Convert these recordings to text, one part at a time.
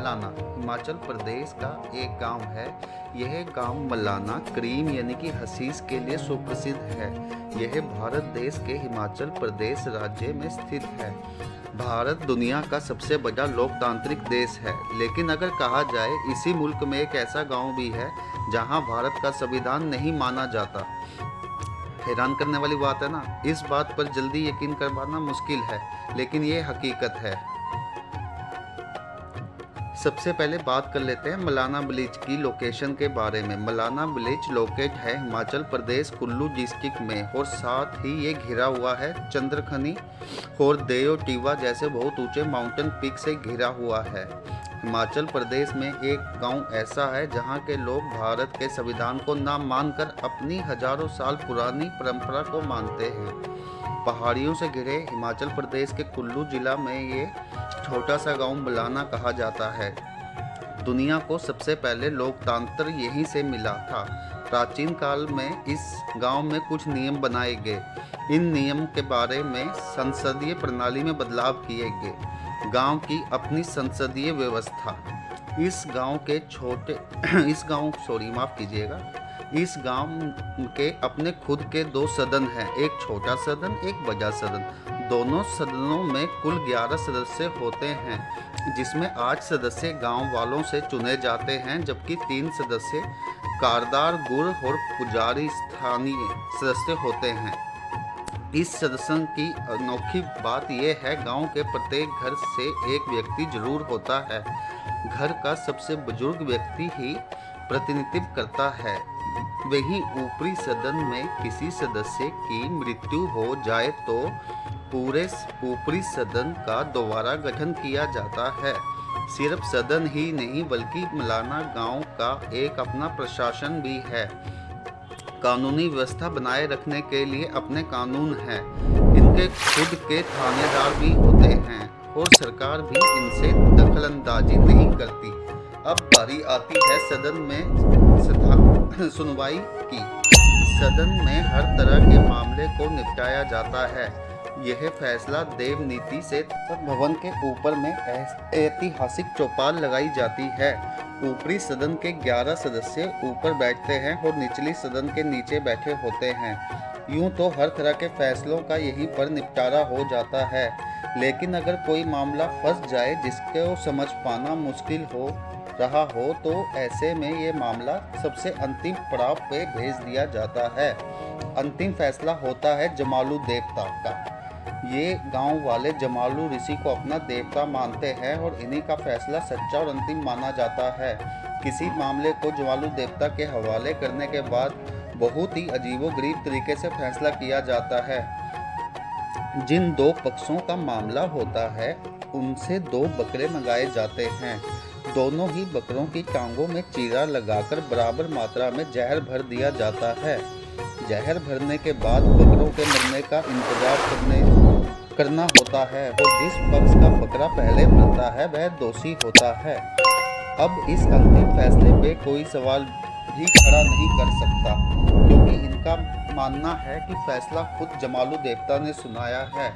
मलाना हिमाचल प्रदेश का एक गांव है। यह गांव मलाना क्रीम यानी कि हशीश के लिए सुप्रसिद्ध है। यह भारत देश के हिमाचल प्रदेश राज्य में स्थित है। भारत दुनिया का सबसे बड़ा लोकतांत्रिक देश है, लेकिन अगर कहा जाए इसी मुल्क में एक ऐसा गांव भी है जहां भारत का संविधान नहीं माना जाता। हैरान करने वाली बात है ना। इस बात पर जल्दी यकीन करवाना मुश्किल है, लेकिन ये हकीकत है। सबसे पहले बात कर लेते हैं मलाना विलेज की लोकेशन के बारे में। मलाना विलेज लोकेट है हिमाचल प्रदेश कुल्लू डिस्ट्रिक्ट में, और साथ ही ये घिरा हुआ है चंद्रखनी और देओ टीवा जैसे बहुत ऊंचे माउंटेन पीक से घिरा हुआ है। हिमाचल प्रदेश में एक गांव ऐसा है जहां के लोग भारत के संविधान को ना मानकर अपनी हजारों साल पुरानी परंपरा को मानते हैं। पहाड़ियों से घिरे हिमाचल प्रदेश के कुल्लू जिला में ये छोटा सा गांव मलाना कहा जाता है। दुनिया को सबसे पहले लोकतंत्र यहीं से मिला था। प्राचीन काल में इस गांव में कुछ नियम बनाए गए। इन नियम के बारे में संसदीय प्रणाली में बदलाव किए गए। गांव की अपनी संसदीय व्यवस्था। इस गांव के अपने खुद के 2 सदन हैं, एक छोटा सदन एक बड़ा सदन। दोनों सदनों में कुल 11 सदस्य होते हैं, जिसमें 8 सदस्य गांव वालों से चुने जाते हैं, जबकि 3 सदस्य कारदार गुर और पुजारी स्थानीय सदस्य होते हैं। इस सदस्य की अनोखी बात यह है, गांव के प्रत्येक घर से एक व्यक्ति जरूर होता है। घर का सबसे बुजुर्ग व्यक्ति ही प्रतिनिधित्व करता है। वहीं ऊपरी सदन में किसी सदस्य की मृत्यु हो जाए तो पूरे ऊपरी सदन का दोबारा गठन किया जाता है। सिर्फ सदन ही नहीं बल्कि मलाना गांव का एक अपना प्रशासन भी है। कानूनी व्यवस्था बनाए रखने के लिए अपने कानून हैं। इनके खुद के थानेदार भी होते हैं और सरकार भी इनसे दखलंदाजी नहीं करती। अब बारी आती है सदन में सुनवाई की। सदन में हर तरह के मामले को निपटाया जाता है। यह फैसला देव नीति से भवन के यूपर में ऐतिहासिक चौपाल लगाई जाती है। ऊपरी सदन के 11 सदस्य ऊपर बैठते हैं और निचली सदन के नीचे बैठे होते हैं। यूं तो हर तरह के फैसलों का यहीं पर निपटारा हो जाता है, लेकिन अगर कोई मामला फंस जाए जिसको समझ पाना मुश्किल हो रहा हो तो ऐसे में ये मामला सबसे अंतिम पड़ाव पे भेज दिया जाता है। अंतिम फैसला होता है जमालू देवता का। ये गांव वाले जमालू ऋषि को अपना देवता मानते हैं और इन्हीं का फैसला सच्चा और अंतिम माना जाता है। किसी मामले को जमालू देवता के हवाले करने के बाद बहुत ही अजीबोगरीब तरीके से फैसला किया जाता है। जिन 2 पक्षों का मामला होता है उनसे 2 बकरे मंगाए जाते हैं। दोनों ही बकरों की टांगों में चीरा लगाकर बराबर मात्रा में जहर भर दिया जाता है। जहर भरने के बाद बकरों के मरने का इंतजार करना होता है और जिस पक्ष का बकरा पहले मरता है वह दोषी होता है। अब इस अंतिम फैसले पे कोई सवाल भी खड़ा नहीं कर सकता, क्योंकि इनका मानना है कि फैसला खुद जमालू देवता ने सुनाया है।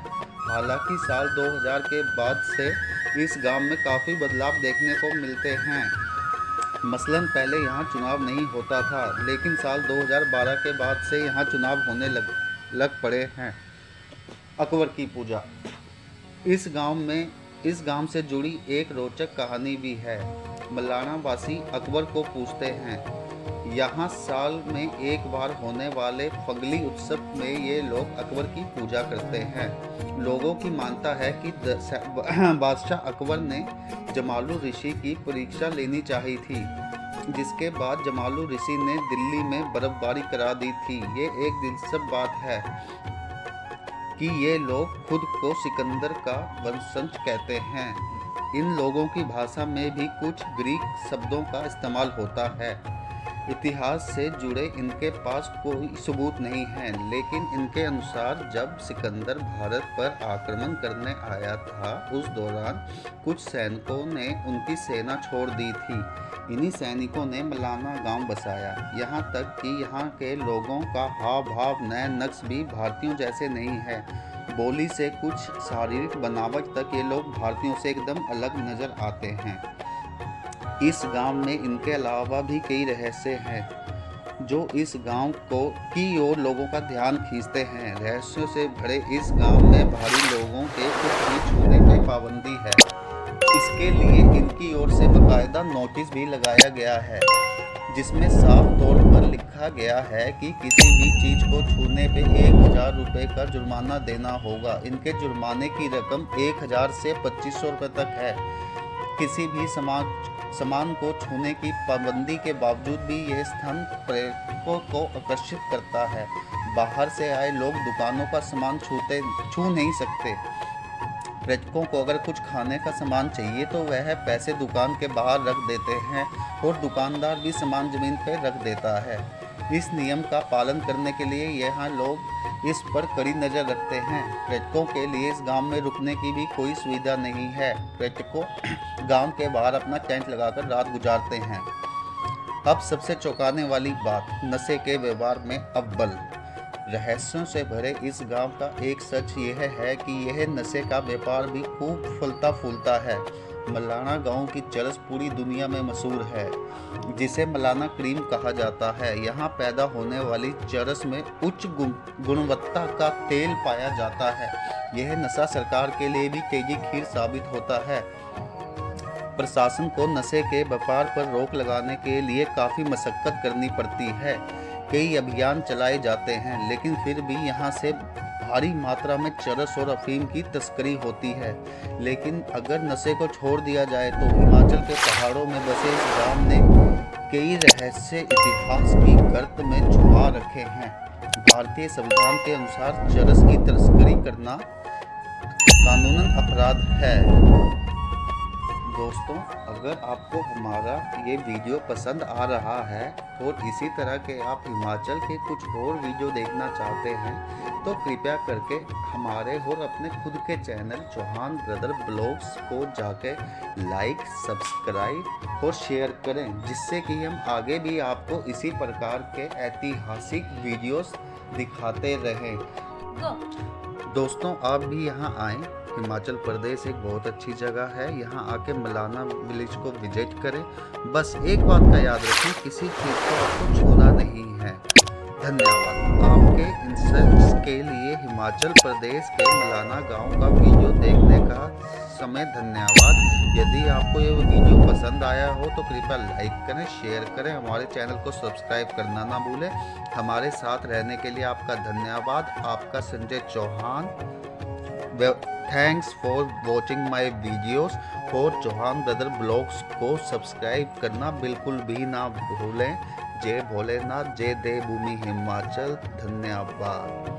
हालांकि साल 2000 के बाद से इस गांव में काफ़ी बदलाव देखने को मिलते हैं। मसलन पहले यहाँ चुनाव नहीं होता था, लेकिन साल 2012 के बाद से यहाँ चुनाव होने लग पड़े हैं। अकबर की पूजा। इस गांव से जुड़ी एक रोचक कहानी भी है। मलाना वासी अकबर को पूछते हैं। यहाँ साल में एक बार होने वाले फगली उत्सव में ये लोग अकबर की पूजा करते हैं। लोगों की मानता है कि बादशाह अकबर ने जमालू ऋषि की परीक्षा लेनी चाहिए थी, जिसके बाद जमालू ऋषि ने दिल्ली में बर्फबारी करा दी थी। ये एक दिलचस्प बात है कि ये लोग खुद को सिकंदर का वंशज कहते हैं। इन लोगों की भाषा में भी कुछ ग्रीक शब्दों का इस्तेमाल होता है। इतिहास से जुड़े इनके पास कोई सबूत नहीं है, लेकिन इनके अनुसार जब सिकंदर भारत पर आक्रमण करने आया था उस दौरान कुछ सैनिकों ने उनकी सेना छोड़ दी थी। इन्हीं सैनिकों ने मलाना गांव बसाया। यहाँ तक कि यहाँ के लोगों का हाव भाव नए नक्श भी भारतीयों जैसे नहीं है। बोली से कुछ शारीरिक बनावट तक ये लोग भारतीयों से एकदम अलग नज़र आते हैं। इस गांव में इनके अलावा भी कई रहस्य हैं जो इस गांव को की ओर लोगों का ध्यान खींचते हैं। रहस्यों से भरे इस गांव में भारी लोगों के कुछ भी छूने पे पाबंदी है। इसके लिए इनकी ओर से बाकायदा नोटिस भी लगाया गया है जिसमें साफ तौर पर लिखा गया है कि किसी भी चीज को छूने पे 1000 रुपये का जुर्माना देना होगा। इनके जुर्माने की रकम 1000 से 2500 रुपये तक है। किसी भी सामान को छूने की पाबंदी के बावजूद भी यह स्थान पर्यटकों को आकर्षित करता है। बाहर से आए लोग दुकानों का सामान छू नहीं सकते। पर्यटकों को अगर कुछ खाने का सामान चाहिए तो वह पैसे दुकान के बाहर रख देते हैं और दुकानदार भी सामान जमीन पर रख देता है। इस नियम का पालन करने के लिए यहाँ लोग इस पर कड़ी नज़र रखते हैं। पर्यटकों के लिए इस गांव में रुकने की भी कोई सुविधा नहीं है। पर्यटकों गांव के बाहर अपना टेंट लगाकर रात गुजारते हैं। अब सबसे चौंकाने वाली बात, नशे के व्यवहार में अव्वल। रहस्यों से भरे इस गांव का एक सच यह है कि यह नशे का व्यापार भी खूब फलता फूलता है। मलाना गांव की चरस पूरी दुनिया में मशहूर है, जिसे मलाना क्रीम कहा जाता है। यहाँ पैदा होने वाली चरस में उच्च गुणवत्ता का तेल पाया जाता है। यह नशा सरकार के लिए भी तेजी खीर साबित होता है। प्रशासन को नशे के व्यापार पर रोक लगाने के लिए काफ़ी मशक्कत करनी पड़ती है। कई अभियान चलाए जाते हैं, लेकिन फिर भी यहाँ से भारी मात्रा में चरस और अफीम की तस्करी होती है। लेकिन अगर नशे को छोड़ दिया जाए तो हिमाचल के पहाड़ों में बसे इस गांव ने कई रहस्य इतिहास की गर्त में छुपा रखे हैं। भारतीय संविधान के अनुसार चरस की तस्करी करना कानूनन अपराध है। दोस्तों, अगर आपको हमारा ये वीडियो पसंद आ रहा है और इसी तरह के आप हिमाचल के कुछ और वीडियो देखना चाहते हैं तो कृपया करके हमारे और अपने खुद के चैनल चौहान ब्रदर ब्लॉग्स को जाके लाइक, सब्सक्राइब और शेयर करें, जिससे कि हम आगे भी आपको इसी प्रकार के ऐतिहासिक वीडियोस दिखाते रहें। दोस्तों, आप भी यहाँ आएँ। हिमाचल प्रदेश एक बहुत अच्छी जगह है। यहाँ आके मलाना विलेज को विजिट करें। बस एक बात का याद रखें, किसी चीज़ को आपको छूना नहीं है। धन्यवाद। आपके इंसल्ट्स के लिए हिमाचल प्रदेश के मलाना गांव का वीडियो देखने का समय धन्यवाद। यदि आपको ये वीडियो पसंद आया हो तो कृपया लाइक करें, शेयर करें, हमारे चैनल को सब्सक्राइब करना ना भूलें। हमारे साथ रहने के लिए आपका धन्यवाद। आपका Sanjay Chauhan. Thanks for watching my videos. और चौहान ब्रदर ब्लॉग्स को सब्सक्राइब करना बिल्कुल भी ना भूलें। जय भोलेनाथ, जय देवभूमि हिमाचल। धन्यवाद।